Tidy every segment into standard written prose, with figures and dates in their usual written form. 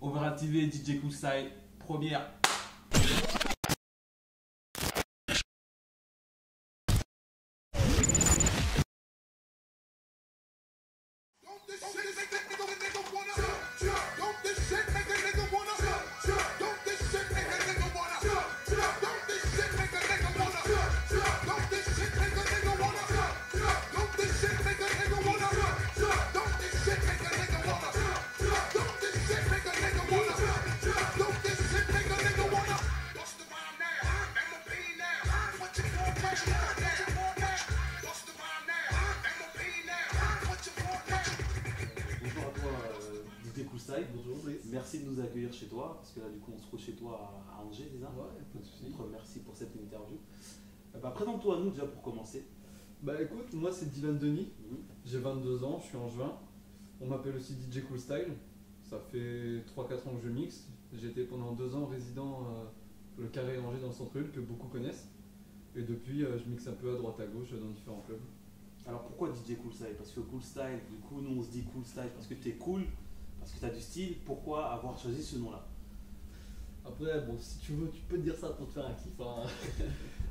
Overa TV, DJ Cool Style, première. Bonjour, merci de nous accueillir chez toi, parce que là du coup on se trouve chez toi à Angers, c'est ça? Ouais, pas de soucis. Merci pour cette interview. Présente-toi à nous déjà pour commencer. Bah écoute, moi c'est Dylan Denis, j'ai 22 ans, je suis angevin. On m'appelle aussi DJ Cool Style. Ça fait 3-4 ans que je mixe. J'ai été pendant 2 ans résident le Carré Angers dans le centre-ville que beaucoup connaissent. Et depuis je mixe un peu à droite à gauche dans différents clubs. Alors pourquoi DJ Cool Style? Parce que Cool Style, du coup nous on se dit Cool Style parce que t'es cool, parce que t'as du style. Pourquoi avoir choisi ce nom-là? Après, bon, si tu veux, tu peux te dire ça pour te faire un kiff. Hein.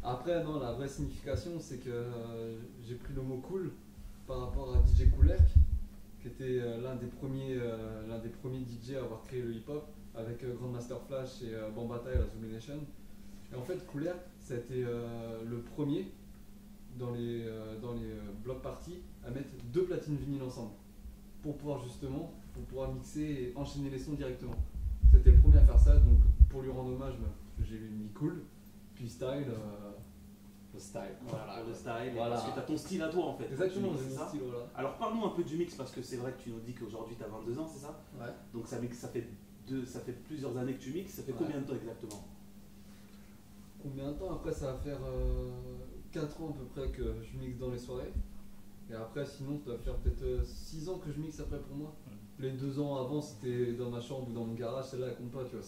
Après, non, la vraie signification, c'est que j'ai pris le mot cool par rapport à DJ Kool Herc, qui était l'un des premiers DJ à avoir créé le hip-hop, avec Grandmaster Flash et Bambaataa et la Zoom Nation. Et en fait, Kool Herc, ça a été le premier dans les block parties à mettre 2 platines vinyles ensemble, pour pouvoir mixer et enchaîner les sons directement. C'était le premier à faire ça, donc pour lui rendre hommage, j'ai mis cool, puis style, le style. Voilà, pour le style, voilà. Parce que tu as ton style à toi en fait. Exactement, j'ai mon style, voilà. Alors parle-nous un peu du mix, parce que c'est vrai que tu nous dis qu'aujourd'hui tu as 22 ans, c'est ça? Ouais. Donc ça fait plusieurs années que tu mixes, ça fait combien de temps exactement? Combien de temps? Après ça va faire 4 ans à peu près que je mixe dans les soirées. Et après sinon ça va faire peut-être 6 ans que je mixe après pour moi. Les 2 ans avant c'était dans ma chambre ou dans mon garage, celle-là elle compte pas, tu vois.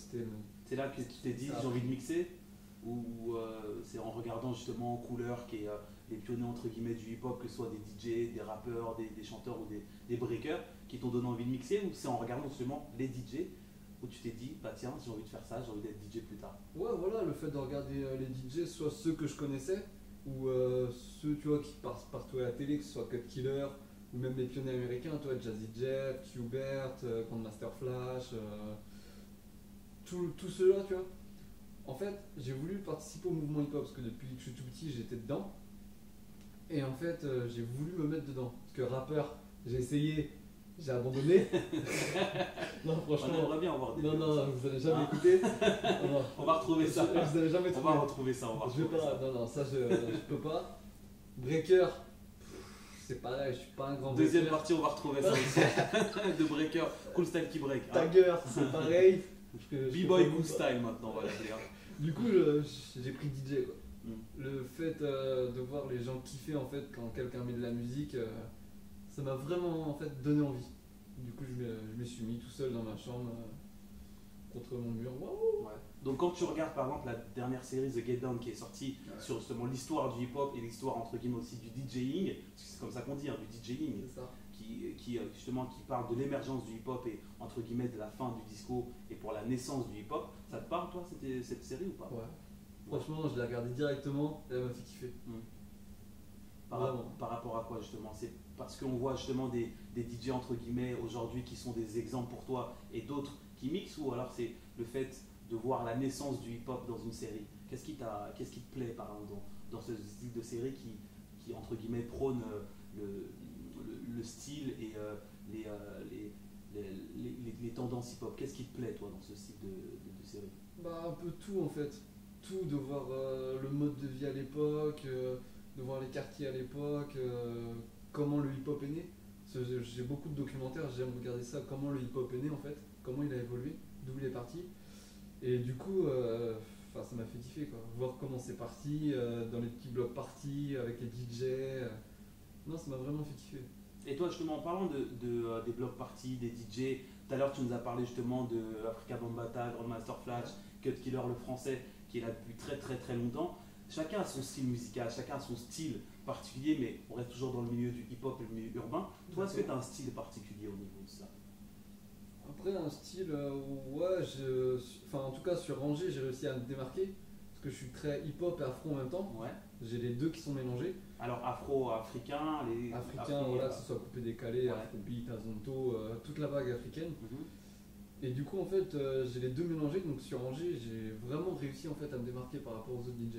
C'est là que tu t'es dit j'ai envie de mixer? Ou c'est en regardant justement Couleur qui est les pionniers entre guillemets du hip-hop, que ce soit des DJ, des rappeurs, des chanteurs ou des breakers qui t'ont donné envie de mixer? Ou c'est en regardant justement les DJ où tu t'es dit bah tiens j'ai envie de faire ça, j'ai envie d'être DJ plus tard? Ouais voilà, le fait de regarder les DJ, soit ceux que je connaissais ou ceux tu vois qui partout à la télé, que ce soit Cut Killer ou même les pionniers américains, toi, Jazzy Jeff, Qbert, Grandmaster Flash, tous ceux-là, tu vois. En fait, j'ai voulu participer au mouvement hip-hop parce que depuis que je suis tout petit, j'étais dedans. Et en fait, j'ai voulu me mettre dedans. Parce que rappeur, j'ai essayé, j'ai abandonné. Non, franchement. On aimerait bien avoir des. Non, vous allez jamais écouter. On va retrouver ça. Vous allez jamais trouver. On va retrouver ça. Je vais pas. Non, ça je peux pas. Breaker. C'est pareil, je suis pas un grand breaker. Deuxième partie, on va retrouver ça aussi. De breaker, Cool Style qui break. Tagger, c'est pareil. B-boy Cool Style maintenant, voilà. Du coup, j'ai pris DJ quoi. Le fait de voir les gens kiffer en fait quand quelqu'un met de la musique, ça m'a vraiment en fait donné envie. Du coup, je me suis mis tout seul dans ma chambre contre mon mur. Wow. Ouais. Donc quand tu regardes par exemple la dernière série The Get Down qui est sortie sur justement l'histoire du hip-hop et l'histoire entre guillemets aussi du DJing, parce que c'est comme ça qu'on dit, hein, du DJing, qui justement qui parle de l'émergence du hip-hop et entre guillemets de la fin du disco et pour la naissance du hip-hop, ça te parle toi cette série ou pas? Ouais. Franchement, je l'ai regardée directement et elle m'a fait kiffer. Par rapport à quoi justement? C'est parce qu'on voit justement des DJ entre guillemets aujourd'hui qui sont des exemples pour toi et d'autres qui mixent, ou alors c'est le fait de voir la naissance du hip-hop dans une série? Qu'est-ce qui te plaît par exemple dans ce style de série qui entre guillemets prône le style et les tendances hip-hop? Qu'est-ce qui te plaît toi dans ce style de série? Bah un peu tout en fait. Tout, de voir le mode de vie à l'époque, de voir les quartiers à l'époque, comment le hip-hop est né. J'ai beaucoup de documentaires, j'aime regarder ça, comment le hip-hop est né en fait, comment il a évolué, d'où il est parti. Et du coup, ça m'a fait kiffer quoi. Voir comment c'est parti, dans les petits blocs parties, avec les DJ. Non, ça m'a vraiment fait kiffer. Et toi justement en parlant des blocs parties, des DJ, tout à l'heure tu nous as parlé justement de Afrika Bambaataa, Grandmaster Flash, Cut Killer le français, qui est là depuis très très très longtemps. Chacun a son style musical, chacun a son style particulier, mais on reste toujours dans le milieu du hip-hop et le milieu urbain. Toi, est-ce que tu as un style particulier au niveau de ça? Après, un style, ouais, enfin, en tout cas, sur Angers, j'ai réussi à me démarquer. Parce que je suis très hip-hop et afro en même temps. Ouais. J'ai les deux qui sont mélangés. Alors afro-africain, les Africain, voilà, que ce soit coupé décalé, ouais. afrobeat, azonto, toute la vague africaine. Mhm. Et du coup, en fait, j'ai les deux mélangés. Donc sur Angers, j'ai vraiment réussi en fait à me démarquer par rapport aux autres DJ.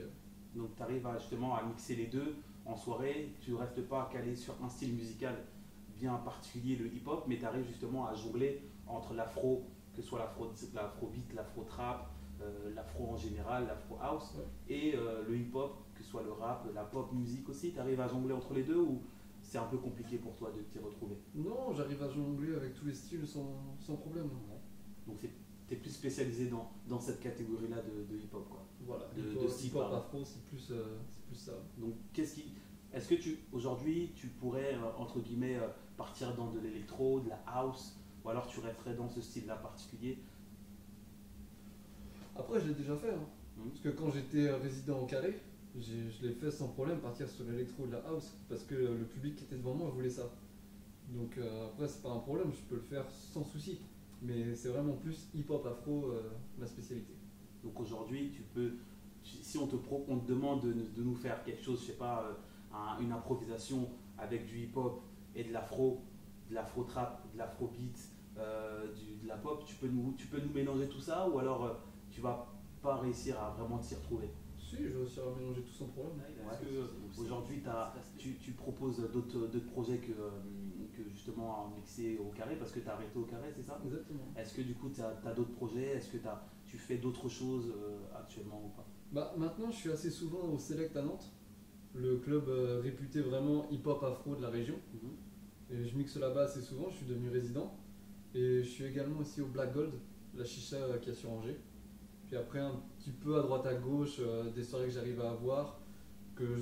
Donc tu arrives justement à mixer les deux en soirée, tu restes pas calé sur un style musical bien particulier, le hip-hop, mais tu arrives justement à jongler entre l'afro, que ce soit l'afrobeat, l'afro-trap, l'afro en général, l'afro-house, Ouais. et le hip-hop, que ce soit le rap, la pop musique aussi. Tu arrives à jongler entre les deux ou c'est un peu compliqué pour toi de t'y retrouver? Non, j'arrive à jongler avec tous les styles sans problème. Ouais. Donc tu es plus spécialisé dans cette catégorie-là de hip-hop, quoi. Voilà, De style, hip-hop pardon. afro, c'est plus ça. Donc, est-ce que aujourd'hui, tu pourrais, entre guillemets, partir dans de l'électro, de la house, ou alors tu resterais dans ce style-là particulier? Après, je l'ai déjà fait, hein. Mhm. Parce que quand j'étais résident au Carré, je l'ai fait sans problème partir sur l'électro ou de la house. Parce que le public qui était devant moi voulait ça. Donc après, c'est pas un problème, je peux le faire sans souci. Mais c'est vraiment plus hip-hop afro, ma spécialité. Donc aujourd'hui, si on te demande de nous faire quelque chose, je sais pas, une improvisation avec du hip-hop et de l'afro-trap, de l'afro-beat, de la pop, tu peux nous mélanger tout ça ou alors tu vas pas réussir à vraiment t'y retrouver? Si, je réussi à mélanger tout sans problème. Est-ce que aujourd'hui tu proposes d'autres projets que justement à mixer au carré parce que tu as arrêté au carré, c'est ça? Exactement. Est-ce que du coup tu as d'autres projets? Est-ce que tu fais d'autres choses actuellement ou pas? Bah, maintenant, je suis assez souvent au Select à Nantes, le club réputé vraiment hip-hop afro de la région. Mhm. Et je mixe là-bas assez souvent, je suis devenu résident. Et je suis également aussi au Black Gold, la chicha qui a sur Angers. Puis après, un petit peu à droite à gauche, des soirées que j'arrive à avoir,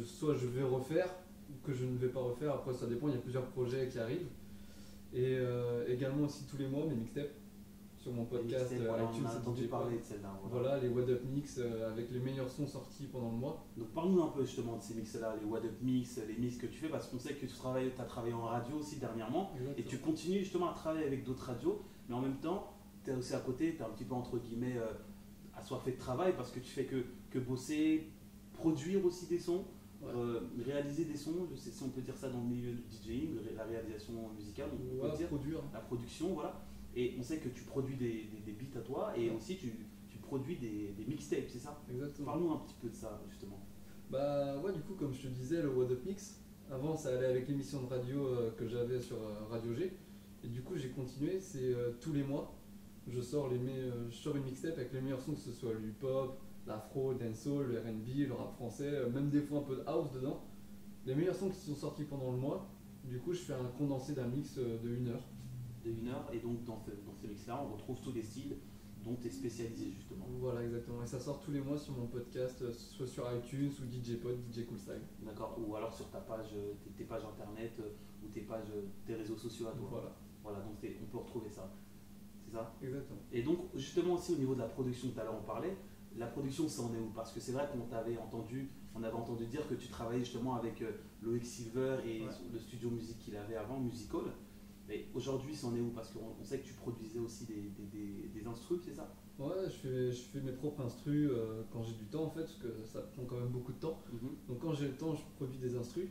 soit je vais refaire ou que je ne vais pas refaire. Après, ça dépend, il y a plusieurs projets qui arrivent. Et également aussi tous les mois, mes mixtapes sur mon podcast Voilà, iTunes on a et entendu DJ Pod. parler de celle-là. Voilà. Voilà, les What Up Mix avec les meilleurs sons sortis pendant le mois. Donc parle-nous un peu justement de ces mix-là, les What Up Mix, les mix que tu fais, parce qu'on sait que tu as travaillé en radio aussi dernièrement, et tu continues justement à travailler avec d'autres radios, mais en même temps, tu es aussi à côté, tu es un petit peu entre guillemets assoiffé de travail, parce que tu fais que bosser, produire aussi des sons, Ouais. réaliser des sons, je sais si on peut dire ça dans le milieu du DJing, la réalisation musicale, on peut dire, Produire. la production, voilà. Et on sait que tu produis des beats à toi, et aussi tu produis des mixtapes, c'est ça? Exactement. Parle-nous un petit peu de ça justement. Bah ouais, du coup, comme je te disais, le What Up Mix, avant ça allait avec l'émission de radio que j'avais sur Radio G. Et du coup, j'ai continué, c'est tous les mois, je sors une mixtape avec les meilleurs sons, que ce soit le hip-hop, l'afro, le dancehall, le R&B, le rap français, même des fois un peu de house dedans. Les meilleurs sons qui sont sortis pendant le mois, du coup, je fais un condensé d'un mix de 1 heure. De 1 heure, et donc dans ce mix-là, on retrouve tous les styles dont tu es spécialisé justement. Voilà, exactement. Et ça sort tous les mois sur mon podcast, soit sur iTunes ou DJ Pod, DJ Cool Style. D'accord? Ou alors sur ta page, tes pages internet ou tes réseaux sociaux à toi. Voilà, Voilà, donc on peut retrouver ça. C'est ça? exactement. Et donc justement aussi au niveau de la production, tout à l'heure on parlait, la production ça en est où? Parce que c'est vrai on avait entendu dire que tu travaillais justement avec Loïc Silver et Ouais. le studio musique qu'il avait avant, Musical. Mais aujourd'hui ça en est où? Parce qu'on sait que tu produisais aussi des instrus, c'est ça? Ouais, je fais mes propres instrus quand j'ai du temps en fait, parce que ça prend quand même beaucoup de temps. Mhm. Donc quand j'ai le temps, je produis des instrus.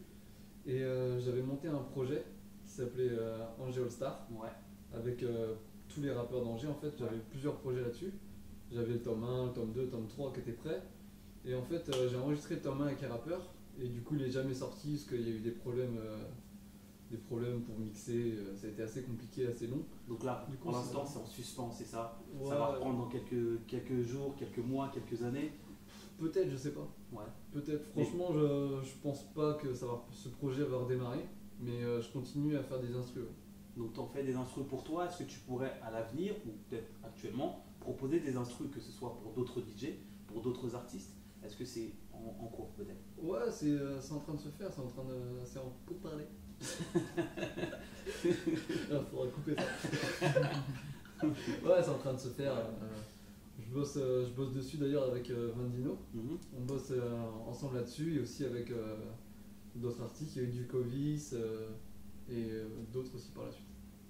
Et j'avais monté un projet qui s'appelait Angers All Star, Ouais. avec tous les rappeurs d'Angers en fait. J'avais plusieurs projets là-dessus. J'avais le tome 1, le tome 2, le tome 3 qui étaient prêts. Et en fait, j'ai enregistré le tome 1 avec un rappeur. Et du coup, il n'est jamais sorti parce qu'il y a eu des problèmes pour mixer. Ça a été assez compliqué, assez long. Donc là, Du coup, pour c'est l'instant, ça. c'est en suspens, c'est ça? Ouais, Ça va reprendre dans quelques jours, quelques mois, quelques années? peut-être, je sais pas. Ouais. Peut-être, franchement, je pense pas que ce projet va redémarrer, mais je continue à faire des instrus. Ouais. Donc tu en fais des instrus pour toi. Est-ce que tu pourrais à l'avenir, ou peut-être actuellement, proposer des instrus, que ce soit pour d'autres DJ, pour d'autres artistes? Est-ce que c'est en cours peut-être? Ouais, c'est en train de se faire, c'est en pourparlers. Il faudra couper ça. Ouais, c'est en train de se faire. Je bosse dessus d'ailleurs avec Vandino. Mhm. On bosse ensemble là-dessus et aussi avec d'autres artistes. Il y a eu du Covis et d'autres aussi par la suite.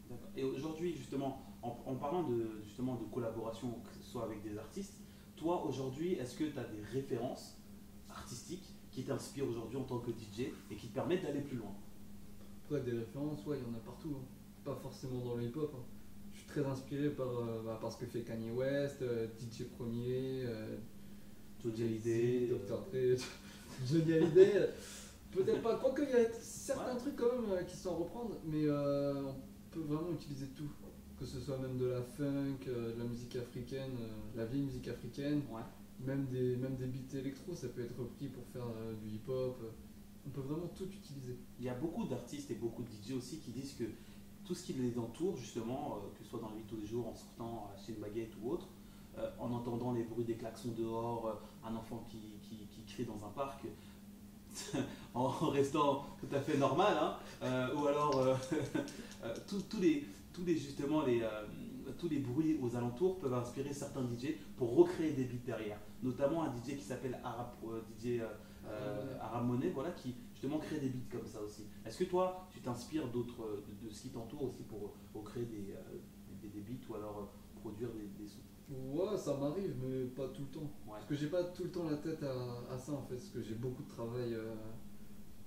D'accord. Et aujourd'hui, justement, En parlant justement de collaboration, que ce soit avec des artistes, toi aujourd'hui, est-ce que tu as des références artistiques qui t'inspirent aujourd'hui en tant que DJ et qui te permettent d'aller plus loin? Après, des références, ouais, il y en a partout, hein. Pas forcément dans le hip-hop, hein. Je suis très inspiré par ce que fait Kanye West, DJ Premier, Johnny Jay-Z, Hallyday, Dr. Dre, Johnny Hallyday. Peut-être pas, quoique il y a certains ouais. trucs quand même qui sont à reprendre, mais on peut vraiment utiliser tout. Que ce soit même de la funk, de la musique africaine, la vieille musique africaine, Ouais. même des beats électro, ça peut être repris pour faire du hip-hop. On peut vraiment tout utiliser. Il y a beaucoup d'artistes et beaucoup de DJ aussi qui disent que tout ce qui les entoure, justement, que ce soit dans la vie de tous les jours, en sortant chez une baguette ou autre, en entendant les bruits des klaxons dehors, un enfant qui crie dans un parc, en restant tout à fait normal, hein, ou alors justement tous les bruits aux alentours peuvent inspirer certains DJ pour recréer des beats derrière, notamment un DJ qui s'appelle DJ Arab Money, voilà, qui justement crée des beats comme ça aussi. Est-ce que toi tu t'inspires de ce qui t'entoure aussi pour créer des beats ou alors produire des sons? Ouais, ça m'arrive, mais pas tout le temps. Ouais. Parce que j'ai pas tout le temps la tête à ça en fait, parce que j'ai beaucoup de travail,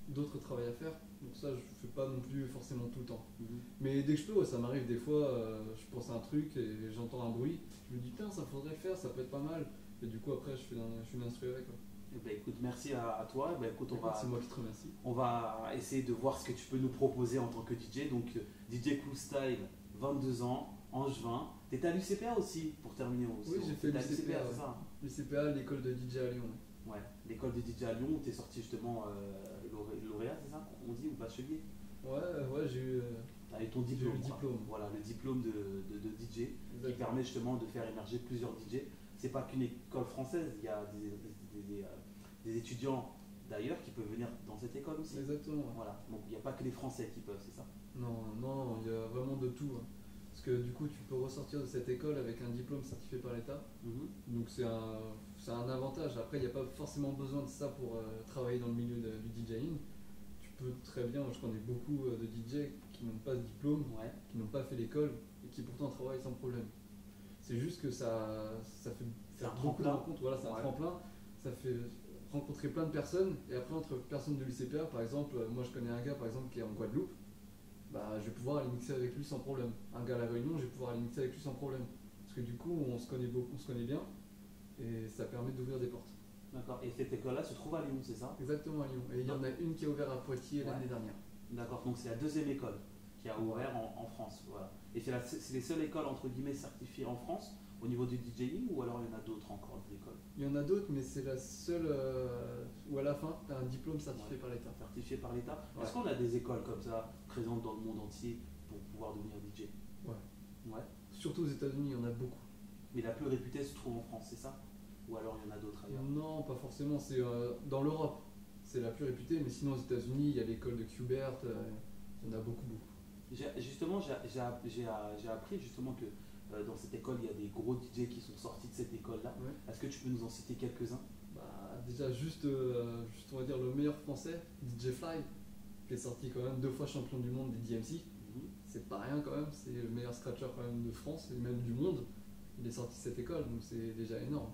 d'autres travail à faire. Donc ça, je fais pas non plus forcément tout le temps. Mhm. Mais dès que je peux, ouais, ça m'arrive des fois, je pense à un truc et j'entends un bruit. Je me dis, putain, ça faudrait le faire, ça peut être pas mal. Et du coup, après, je fais une instru avec. Quoi. Eh ben, écoute, merci à toi. Eh ben, écoute, C'est moi qui te remercie. on va essayer de voir ce que tu peux nous proposer en tant que DJ. Donc, DJ Cool Style, 22 ans, Angevin. T'étais à l'UCPA aussi, pour terminer aussi. Oui, j'ai fait T'étais à l'UCPA, c'est ça? l'UCPA, l'école de DJ à Lyon. Ouais, l'école de DJ à Lyon où t'es sorti justement lauréat, c'est ça? On dit, ou bachelier? Ouais, j'ai eu, T'as eu ton j'ai eu diplôme. le Quoi. diplôme. Voilà, le diplôme de DJ qui Exactement. permet justement de faire émerger plusieurs DJ. C'est pas qu'une école française, il y a des étudiants d'ailleurs qui peuvent venir dans cette école aussi. Exactement. Ouais. Voilà, donc il n'y a pas que les Français qui peuvent, c'est ça? Non, il y a vraiment de tout, hein. Parce que du coup, tu peux ressortir de cette école avec un diplôme certifié par l'État. Mhm. Donc c'est un avantage. Après, il n'y a pas forcément besoin de ça pour travailler dans le milieu du DJing. Tu peux très bien, je connais beaucoup de DJ qui n'ont pas de diplôme, Ouais. qui n'ont pas fait l'école et qui pourtant travaillent sans problème. C'est juste que ça fait C'est un faire beaucoup de tremplin. rencontres. Voilà, c'est un Ouais. tremplin. Ça fait rencontrer plein de personnes. Et après, entre personnes de l'UCPA, par exemple, moi je connais un gars par exemple qui est en Guadeloupe. Bah, je vais pouvoir aller mixer avec lui sans problème. Un gars à La Réunion, je vais pouvoir aller mixer avec lui sans problème. Parce que du coup, on se connaît beaucoup, on se connaît bien. Et ça permet d'ouvrir des portes. D'accord. Et cette école-là se trouve à Lyon, c'est ça? Exactement à Lyon. Et il y en a une qui a ouvert à Poitiers Ouais. l'année dernière. D'accord. Donc c'est la deuxième école qui a ouvert en France. Voilà. Et c'est les seules écoles entre guillemets certifiées en France au niveau du DJing ou alors il y en a d'autres encore d'écoles Il y en a d'autres, mais c'est la seule où à la fin, tu as un diplôme certifié par l'État. certifiées par l'État? Ouais. Est-ce qu'on a des écoles comme ça présentes dans le monde entier pour pouvoir devenir DJ? Ouais. Ouais. Surtout aux États-Unis, il y en a beaucoup. Mais la plus réputée se trouve en France, c'est ça? Ou alors il y en a d'autres ailleurs? Non, pas forcément. C'est dans l'Europe. C'est la plus réputée, mais sinon aux États-Unis, il y a l'école de Qbert. Il y en a beaucoup. Justement, j'ai appris justement que dans cette école, il y a des gros DJ qui sont sortis de cette école-là. Ouais. Est-ce que tu peux nous en citer quelques-uns? Bah, déjà, juste, on va dire le meilleur français, DJ Fly, qui est sorti quand même 2 fois champion du monde des DMC. Mhm. C'est pas rien quand même, c'est le meilleur scratcher quand même de France et même du monde. Il est sorti de cette école, donc c'est déjà énorme.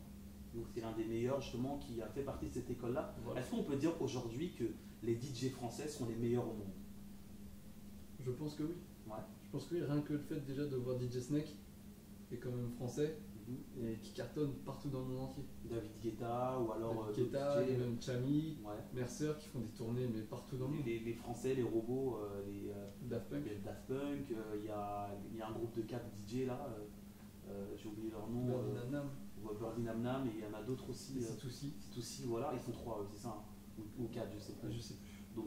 Donc c'est l'un des meilleurs justement qui a fait partie de cette école-là. Voilà. Est-ce qu'on peut dire aujourd'hui que les DJ français sont les meilleurs au monde? Je pense que oui. Ouais. Je pense que oui, rien que le fait déjà de voir DJ Snake, qui est quand même français Mhm. et qui cartonne partout dans le monde entier. David Guetta ou alors David Guetta, d'autres et DJ, même Chami, ouais. Mercer qui font des tournées mais partout dans le monde. Les Français, les robots, Daft Punk, les Daft Punk, il y a un groupe de 4 DJ là, j'ai oublié leur nom, Birdie Nam, Birdie Nam Nam, et il y en a d'autres aussi. c'est aussi. C'est aussi, voilà, ils sont 3, c'est ça, hein, ou 4, je sais plus. Je sais plus.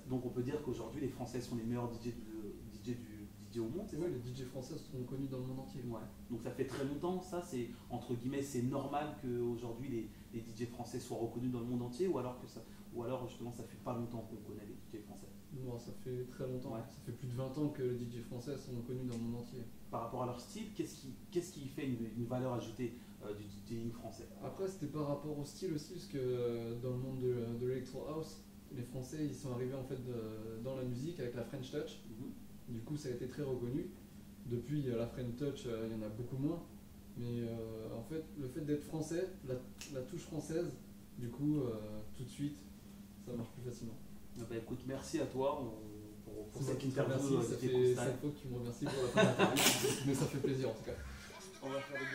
Donc on peut dire qu'aujourd'hui les Français sont les meilleurs DJ au monde, c'est ça? Oui, les DJ français sont connus dans le monde entier. Ouais. Donc ça fait très longtemps, ça c'est entre guillemets c'est normal qu'aujourd'hui les DJ français soient reconnus dans le monde entier ou alors justement ça fait pas longtemps qu'on connaît les DJ français. Bon, ça fait très longtemps, Ouais. ça fait plus de 20 ans que les DJ français sont connus dans le monde entier. Par rapport à leur style, qu'est-ce qui fait une valeur ajoutée du DJing français? Après, c'était par rapport au style aussi, parce que dans le monde de l'electro house, les Français ils sont arrivés en fait dans la musique avec la French Touch. Mhm. Du coup, ça a été très reconnu. Depuis la French Touch, il y en a beaucoup moins. Mais en fait, le fait d'être français, la touche française, du coup, tout de suite, ça marche plus facilement. Bah écoute, merci à toi pour C'est moi cette qui te interview. remercie, ça fait 5 fois que tu me remercies pour la fin d'interview, mais ça fait plaisir en tout cas. On va faire des